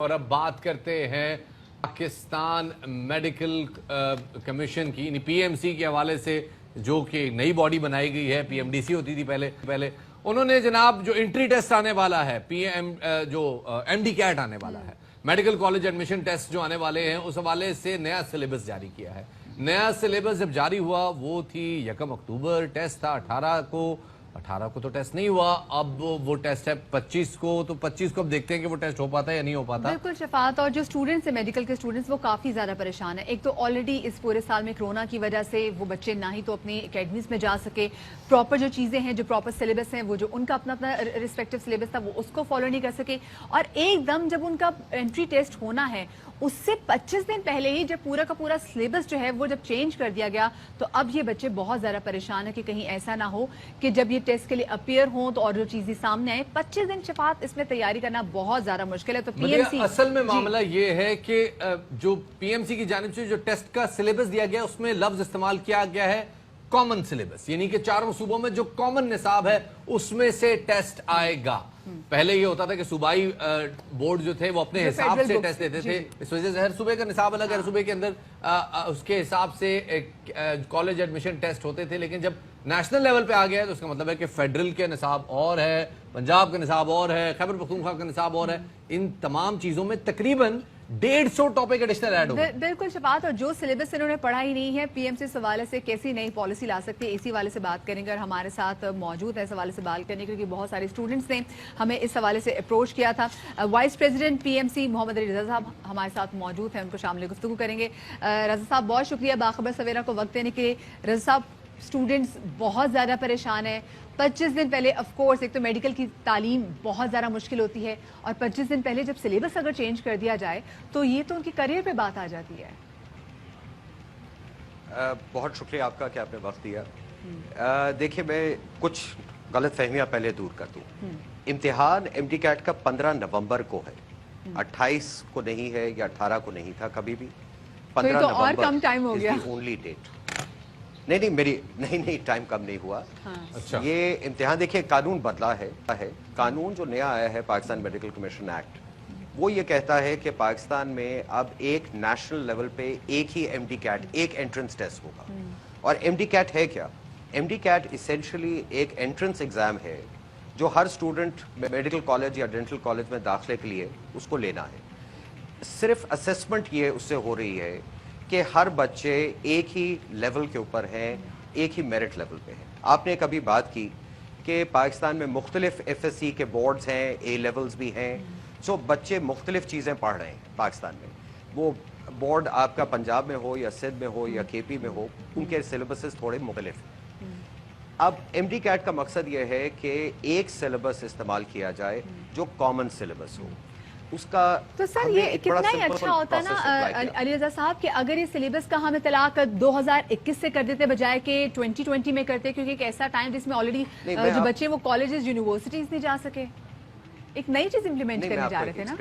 اور اب بات کرتے ہیں پاکستان میڈیکل کمیشن کی، یعنی پی ایم سی کے حوالے سے، جو کہ نئی باڈی بنائی گئی ہے. پی ایم ڈی سی ہوتی تھی پہلے. انہوں نے جناب جو انٹری ٹیسٹ آنے والا ہے، جو ایم ڈی کیٹ آنے والا ہے، میڈیکل کالج ایڈمیشن ٹیسٹ جو آنے والے ہیں، اس حوالے سے نیا سلیبس جاری کیا ہے. نیا سلیبس جب جاری ہوا وہ تھی 1 اکتوبر، ٹیسٹ تھا 18 کو تو ٹیسٹ نہیں ہوا. اب وہ ٹیسٹ ہے 25 کو، تو 25 کو اب دیکھتے ہیں کہ وہ ٹیسٹ ہو پاتا ہے یا نہیں ہو پاتا. بالکل شفاعت، اور جو اسٹوڈنٹس ہیں میڈیکل کے اسٹوڈنٹس وہ کافی زیادہ پریشان ہیں. ایک تو آلریڈی اس پورے سال میں کرونا کی وجہ سے وہ بچے نہ ہی تو اپنی اکیڈمیز میں جا سکے، پراپر جو چیزیں ہیں، جو پراپر سلیبس ہیں، وہ جو ان کا اپنا رسپیکٹو سلیبس تھا وہ اس کو فالو نہیں کر سکے. اور ایک دم جب ان کا انٹری ٹیسٹ ہونا ہے اس سے 25 دن پہلے ہی جب پورا کا پورا سلیبس جو ہے وہ جب چینج کر دیا گیا، تو اب یہ بچے بہت زیادہ پریشان ہیں کہ کہیں ایسا نہ ہو کہ جب یہ ٹیسٹ کے لیے اپیئر ہوں تو اور جو چیزیں سامنے آئے. 25 دن شفاعت اس میں تیاری کرنا بہت زیادہ مشکل ہے. تو پی ایم سی اصل میں معاملہ یہ ہے کہ جو پی ایم سی کی جانب سے جو ٹیسٹ کا سلیبس دیا گیا اس میں لفظ استعمال کیا گیا ہے کامن سلیبس، یعنی کہ چاروں صوبوں میں جو کامن نصاب ہے اس میں سے ٹیسٹ آئے گا. پہلے یہ ہوتا تھا کہ صوبائی بورڈ جو تھے وہ اپنے حساب سے ٹیسٹ دیتے تھے. اس وجہ سے ہر صوبے کا نصاب الگ ہے، ہر صوبے کے اندر اس کے حساب سے کالج ایڈمیشن ٹیسٹ ہوتے تھے. لیکن جب نیشنل لیول پہ آ گیا ہے تو اس کا مطلب ہے کہ فیڈرل کے نصاب اور ہے، پنجاب کا نصاب اور ہے، خیبر پختونخوا کا نصاب اور ہے. ان تمام چیزوں میں تقریباً 150 ٹاپک ایڈیشنل ایڈ ہو. بالکل شفاعت، اور جو سلیبس انہوں نے پڑھا ہی نہیں ہے، پی ایم سی اس حوالے سے کیسی نئی پالیسی لا سکتے ہیں، اسی حوالے سے بات کریں گے. اور ہمارے ساتھ موجود ہے اس حوالے سے بات کرنے کے لیے، بہت سارے اسٹوڈنٹس نے ہمیں اس حوالے سے اپروچ کیا تھا. Vice president P M C Muhammad Ali Raza sahab ہمارے ساتھ موجود ہیں، ان کو شامل گفتگو کریں گے. رضا صاحب بہت شکریہ باخبر سویرا کو وقت دینے کے لیے. رضا صاحب، اسٹوڈنٹس بہت زیادہ پریشان ہیں. 25 دن پہلے آف کورس ایک تو میڈیکل کی تعلیم بہت زیادہ مشکل ہوتی ہے، اور 25 دن پہلے جب سلیبس اگر چینج کر دیا جائے تو یہ تو ان کی کریئر پہ بات آ جاتی ہے. بہت شکریہ آپ کا کہ آپ نے وقت دیا. دیکھیں، میں کچھ غلط فہمیاں پہلے دور کر دوں. امتحان ایم ڈی کیٹ کا 15 نومبر کو ہے، 28 کو نہیں ہے یا 18 کو نہیں تھا کبھی بھی. 15 تو اور کم نومبر ٹائم ہو گیا. is the only date. نہیں ٹائم کم نہیں ہوا. یہ امتحان دیکھیں، قانون بدلا ہے. قانون جو نیا آیا ہے پاکستان میڈیکل کمیشن ایکٹ، وہ یہ کہتا ہے کہ پاکستان میں اب ایک نیشنل لیول پہ ایک ہی ایم ڈی کیٹ، ایک انٹرنس ٹیسٹ ہوگا. اور ایم ڈی کیٹ ہے کیا؟ ایم ڈی کیٹ اسینشلی ایک انٹرنس ایگزام ہے جو ہر اسٹوڈنٹ میڈیکل کالج یا ڈینٹل کالج میں داخلے کے لیے اس کو لینا ہے. صرف اسیسمنٹ یہ اس سے ہو رہی ہے کہ ہر بچے ایک ہی لیول کے اوپر ہیں، ایک ہی میرٹ لیول پہ ہیں. آپ نے کبھی بات کی کہ پاکستان میں مختلف ایف ایس سی کے بورڈز ہیں، اے لیولز بھی ہیں، سو بچے مختلف چیزیں پڑھ رہے ہیں پاکستان میں. وہ بورڈ آپ کا پنجاب میں ہو یا سندھ میں ہو یا کے پی میں ہو، ان کے سلیبسز تھوڑے مختلف ہیں. اب ایم ڈی کیٹ کا مقصد یہ ہے کہ ایک سلیبس استعمال کیا جائے جو کامن سلیبس ہو. اس کا تو سر یہ کتنا ہی اچھا ہوتا نا علی رضا صاحب کہ اگر یہ سلیبس کا ہم اطلاق 2021 سے کر دیتے بجائے کہ 2020 میں کرتے، کیونکہ ایک ایسا ٹائم جس میں آلریڈی جو بچے وہ کالجز یونیورسٹیز نہیں جا سکے. ایک نئی چیز امپلیمنٹ کرنے جا رہے تھے نا.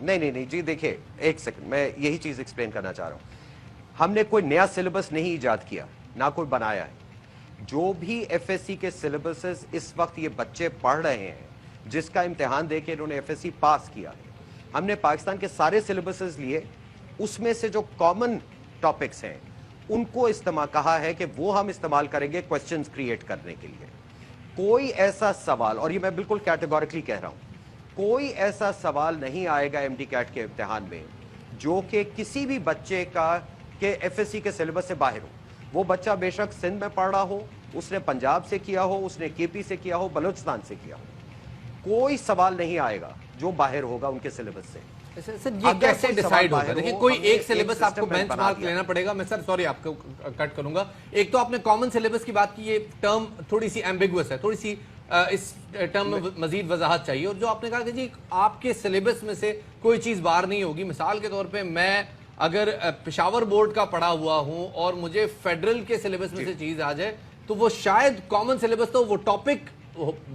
نہیں جی، دیکھیں ایک سیکنڈ، میں یہی چیز ایکسپلین کرنا چاہ رہا ہوں. ہم نے کوئی نیا سلیبس نہیں ایجاد کیا، نہ کوئی بنایا ہے. جو بھی ایف ایس سی کے سلیبسز اس وقت یہ بچے پڑھ رہے ہیں، جس کا امتحان دے کے انہوں نے ایف ایس سی پاس کیا ہے، ہم نے پاکستان کے سارے سلیبسز لیے. اس میں سے جو کامن ٹاپکس ہیں ان کو استعمال کہا ہے کہ وہ ہم استعمال کریں گے کوسچنز کریٹ کرنے کے لیے. کوئی ایسا سوال، اور یہ میں بالکل کیٹیگوریکلی کہہ رہا ہوں، کوئی ایسا سوال نہیں آئے گا ایم ڈی کیٹ کے امتحان میں جو کہ کسی بھی بچے کا کہ ایف ایس سی کے سلیبس سے باہر ہو. وہ بچہ بے شک سندھ میں پڑھ رہا ہو، اس نے پنجاب سے کیا ہو، اس نے کے پی سے کیا ہو، بلوچستان سے کیا ہو، کوئی سوال نہیں آئے گا جو باہر ہوگا ان کے سلیبس سے. سر یہ کیسے ڈیسائیڈ ہوگا؟ دیکھیں کوئی ایک سلیبس آپ کو بینچ مارک لینا پڑے گا. میں سر سوری آپ کو کٹ کروں گا. ایک تو آپ نے کامن سلیبس کی بات کی، یہ ٹرم تھوڑی سی ایمبیگوس ہے، تھوڑی سی اس ٹرم میں مزید وضاحت چاہیے. اور جو آپ نے کہا کہ جی آپ کے سلیبس میں سے کوئی چیز باہر نہیں ہوگی، مثال کے طور پہ میں اگر پشاور بورڈ کا پڑھا ہوا ہوں اور مجھے فیڈرل کے سلیبس میں سے چیز آ جائے تو وہ شاید کامن سلیبس تو وہ ٹاپک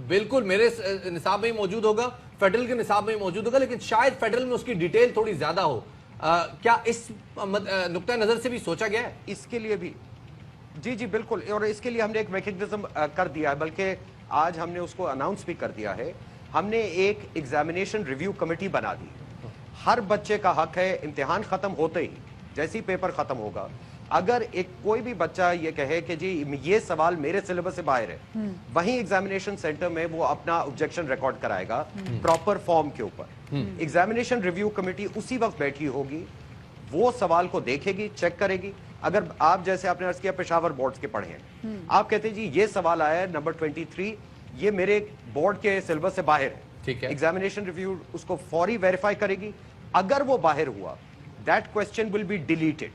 بالکل میرے نصاب میں ہی موجود ہوگا، فیڈرل کے نصاب میں ہی موجود ہوگا، لیکن شاید فیڈرل میں اس کی ڈیٹیل تھوڑی زیادہ ہو. کیا اس نقطہ نظر سے بھی سوچا گیا ہے؟ اس کے لیے بھی جی بالکل، اور اس کے لیے ہم نے ایک میکینزم کر دیا ہے، بلکہ آج ہم نے اس کو اناؤنس بھی کر دیا ہے. ہم نے ایک ایگزامینیشن ریویو کمیٹی بنا دی. हर बच्चे का हक है इम्तिहान खत्म होते ही, जैसे ही पेपर खत्म होगा, अगर एक कोई भी बच्चा ये कहे कि जी ये सवाल मेरे सिलेबस से बाहर है, वहीं एग्जामिनेशन सेंटर में वो अपना ऑब्जेक्शन रिकॉर्ड कराएगा प्रॉपर फॉर्म के ऊपर। एग्जामिनेशन रिव्यू कमेटी उसी वक्त बैठी होगी, वो सवाल को देखेगी, चेक करेगी। अगर आप जैसे आपने अर्ज किया पेशावर बोर्ड्स के पढ़े हैं, आप कहते हैं जी ये सवाल आया है नंबर 23, ये मेरे बोर्ड के सिलेबस से बाहर है, ठीक है, एग्जामिनेशन रिव्यू उसको फौरी वेरीफाई करेगी। अगर वो बाहर हुआ, that question will be deleted,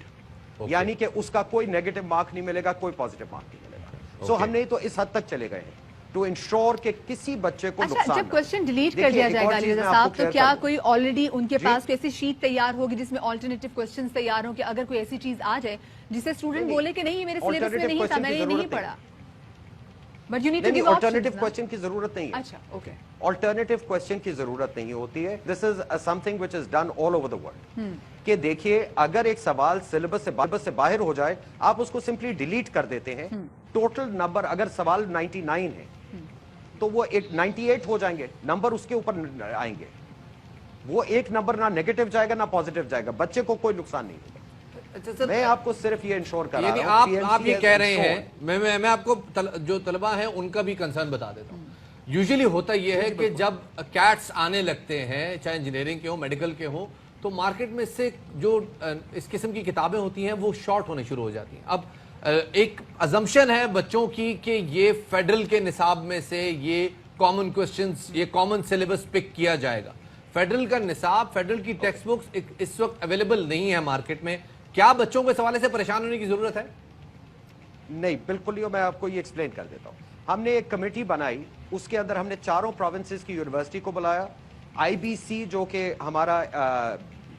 यानी कि उसका कोई नेगेटिव मार्क नहीं मिलेगा, कोई पॉजिटिव मार्क नहीं मिलेगा। सो हमने तो इस हद तक चले गए हैं टू इंश्योर कि किसी बच्चे को नुकसान। जब क्वेश्चन डिलीट कर दिया जाएगा अली रज़ा साहब, तो क्या कोई ऑलरेडी उनके पास कोई ऐसी शीट तैयार होगी जिसमें ऑल्टरनेटिव क्वेश्चंस तैयार हो, कि अगर कोई ऐसी चीज आ जाए जिसे स्टूडेंट बोले कि नहीं ये मेरे सिलेबस में नहीं था, मैंने ये नहीं पढ़ा, but you need to give alternative question की जरूरत नहीं है। अच्छा, ओके, ऑल्टरनेटिव क्वेश्चन की जरूरत नहीं होती है। This is something which is done all over the world. कि देखिए अगर एक सवाल सिलेबस से बाहर हो जाए, आप उसको सिंपली डिलीट कर देते हैं। टोटल नंबर अगर सवाल 99 है तो वो 98 हो जाएंगे, नंबर उसके ऊपर आएंगे। वो एक नंबर ना नेगेटिव जाएगा ना पॉजिटिव जाएगा, बच्चे को कोई नुकसान नहीं होगा। अच्छा सर, मैं आपको सिर्फ ये इंश्योर करा यानी रहा हूं, आप ये कह रहे हैं, मैं आपको जो तलबा है उनका भी कंसर्न बता देता हूँ। यूजुअली होता ये है कि जब कैट्स आने लगते हैं, चाहे इंजीनियरिंग के हो, मेडिकल के हो, तो मार्केट में से जो इस किस्म की किताबें होती हैं वो शॉर्ट होने शुरू हो जाती हैं। अब एक अजम्पशन है बच्चों की कि ये फेडरल के निसाब में से ये कॉमन क्वेश्चंस, ये कॉमन सिलेबस पिक किया जाएगा। फेडरल का निसाब, फेडरल की टेक्स्ट बुक्स इस वक्त अवेलेबल नहीं है मार्केट में। क्या बच्चों को इस हवाले से परेशान होने की जरूरत है? नहीं, बिल्कुल नहीं। मैं आपको ये एक्सप्लेन कर देता हूँ। हमने एक कमेटी बनाई, उसके अंदर हमने चारों प्रोविंसेस की यूनिवर्सिटी को बुलाया, आईबीसी जो कि हमारा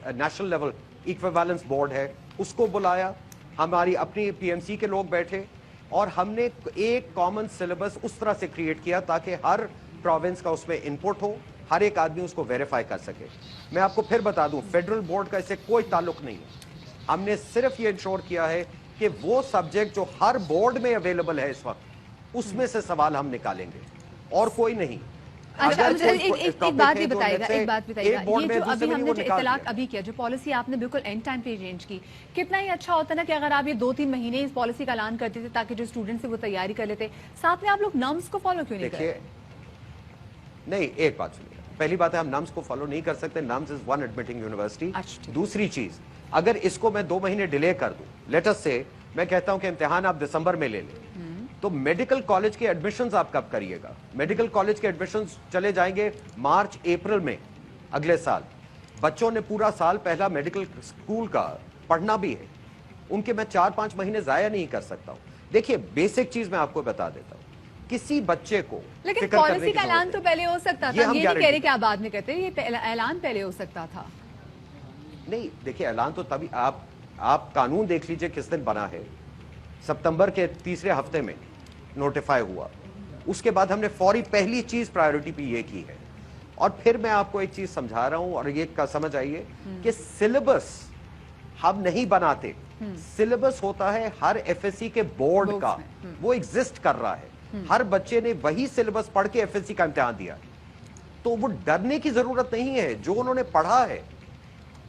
नेशनल लेवल इक्विवेलेंस बोर्ड है उसको बुलाया, हमारी अपनी पीएमसी के लोग बैठे, और हमने एक कॉमन सिलेबस उस तरह से क्रिएट किया ताकि हर प्रोविंस का उसमें इनपुट हो, हर एक आदमी उसको वेरीफाई कर सके। मैं आपको फिर बता दूं, फेडरल बोर्ड का इससे कोई ताल्लुक नहीं है। हमने सिर्फ ये इंश्योर किया है कि वो सब्जेक्ट जो हर बोर्ड में अवेलेबल है इस वक्त, उसमें से सवाल हम निकालेंगे, और कोई नहीं। अच्छा, एक बात भी बताइएगा, ये जो अभी हमने जो इतलाक अभी किया, जो पॉलिसी आपने बिल्कुल एंड टाइम पे चेंज की, कितना ही अच्छा होता ना कि अगर आप ये 2-3 महीने इस पॉलिसी का ऐलान करते थे ताकि जो स्टूडेंट्स है वो तैयारी कर लेते। साथ में आप लोग नॉर्म्स को फॉलो क्यों नहीं करते? नहीं, एक बात सुनिए, पहली बात है हम नॉर्म्स को फॉलो नहीं कर सकते। Norms is one admitting university. दूसरी चीज, अगर इसको मैं 2 महीने डिले कर दूं, लेट अस से मैं कहता हूं कि इम्तिहान आप दिसंबर में ले लें, तो मेडिकल कॉलेज के एडमिशंस आप कब करिएगा? मेडिकल कॉलेज के एडमिशंस चले जाएंगे मार्च अप्रैल में अगले साल। बच्चों ने पूरा साल पहला मेडिकल स्कूल का पढ़ना भी है, उनके मैं 4-5 महीने जाया नहीं कर सकता हूं। देखिए, बेसिक चीज मैं आपको बता देता हूं, किसी बच्चे को, लेकिन पॉलिसी का ऐलान तो पहले हो सकता था, ये नहीं कह रहे कि आप बाद में कहते हैं, ये ऐलान पहले हो सकता था। नहीं, देखिए ऐलान तो तभी, आप कानून देख लीजिए किस दिन बना है, सितंबर के तीसरे हफ्ते में नोटिफाई हुआ। उसके बाद हमने फौरी पहली चीज प्रायोरिटी पे ये की है। और फिर मैं आपको एक चीज समझा रहा हूं, और ये समझ आइए कि सिलेबस हम नहीं बनाते, सिलेबस होता है हर एफएससी के बोर्ड का, वो एग्जिस्ट कर रहा है। हर बच्चे ने वही सिलेबस पढ़ के एफएससी का इम्तिहान दिया, तो वो डरने की जरूरत नहीं है। जो उन्होंने पढ़ा है,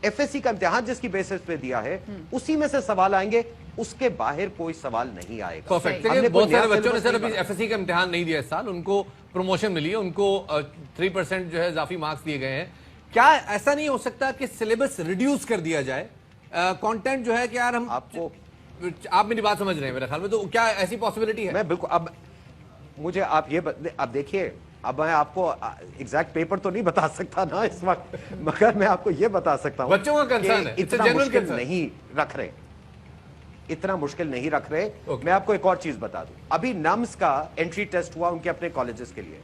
एफएससी का इम्तिहान जिसकी बेसिस पे दिया है, उसी में से सवाल आएंगे, उसके बाहर कोई सवाल नहीं आएगा। परफेक्ट। बहुत सारे बच्चों ने सर अभी एफएससी का इम्तिहान नहीं दिया इस साल, उनको प्रमोशन मिली है, उनको 3% जो है इजाफी मार्क्स दिए गए हैं। क्या ऐसा नहीं हो सकता कि सिलेबस रिड्यूस कर दिया जाए? कंटेंट जो है कि यार हम आपको, आप मेरी बात समझ रहे हैं मेरे ख्याल में, तो क्या ऐसी पॉसिबिलिटी है? मैं बिल्कुल, अब मुझे आप ये अब देखिए, अब मैं आपको एग्जैक्ट पेपर तो नहीं बता सकता ना इस वक्त, मगर मैं आपको ये बता सकता हूं बच्चों का कंसर्न है, इतना मुश्किल नहीं रख रहे, इतना मुश्किल नहीं रख रहे। मैं आपको एक और चीज बता दूं, अभी नम्स का एंट्री टेस्ट हुआ उनके अपने कॉलेजेस के लिए,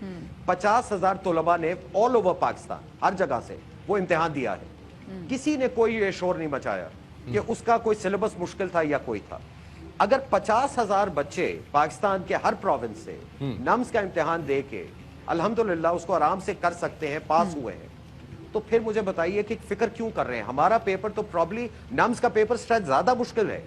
50,000 तलबा ने ऑल ओवर पाकिस्तान हर जगह से वो इम्तिहान दिया है। किसी ने कोई ये शोर नहीं मचाया कि उसका कोई सिलेबस मुश्किल था या कोई था। अगर 50,000 बच्चे पाकिस्तान के हर प्रोविंस से नम्स का इम्तिहान दे के अल्हम्दुलिल्लाह उसको आराम से कर सकते हैं, पास हुए हैं, तो फिर मुझे बताइए कि फिक्र क्यों कर रहे हैं? हमारा पेपर तो प्रॉब्ली नम्स का पेपर शायद ज्यादा मुश्किल है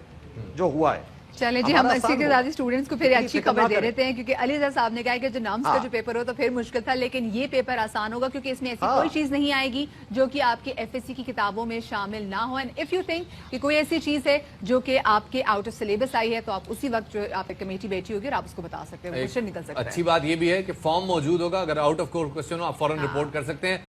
जो हुआ है, चले जी, हम इसी के साथ स्टूडेंट्स को फिर अच्छी खबर दे देते हैं, क्योंकि अली साहब ने कहा कि जो नम्स का जो पेपर हो तो फिर मुश्किल था, लेकिन ये पेपर आसान होगा क्योंकि इसमें ऐसी कोई चीज नहीं आएगी जो कि आपके एफएससी की किताबों में शामिल ना हो। एंड इफ यू थिंक कि कोई ऐसी चीज है जो कि आपके आउट ऑफ सिलेबस आई है तो आप उसी वक्त जो आप कमेटी बैठी होगी और आप उसको बता सकते हैं, क्वेश्चन निकल सकता है। अच्छी बात ये भी है कि फॉर्म मौजूद होगा, अगर आउट ऑफ कोर्स क्वेश्चन हो आप फौरन रिपोर्ट कर सकते हैं।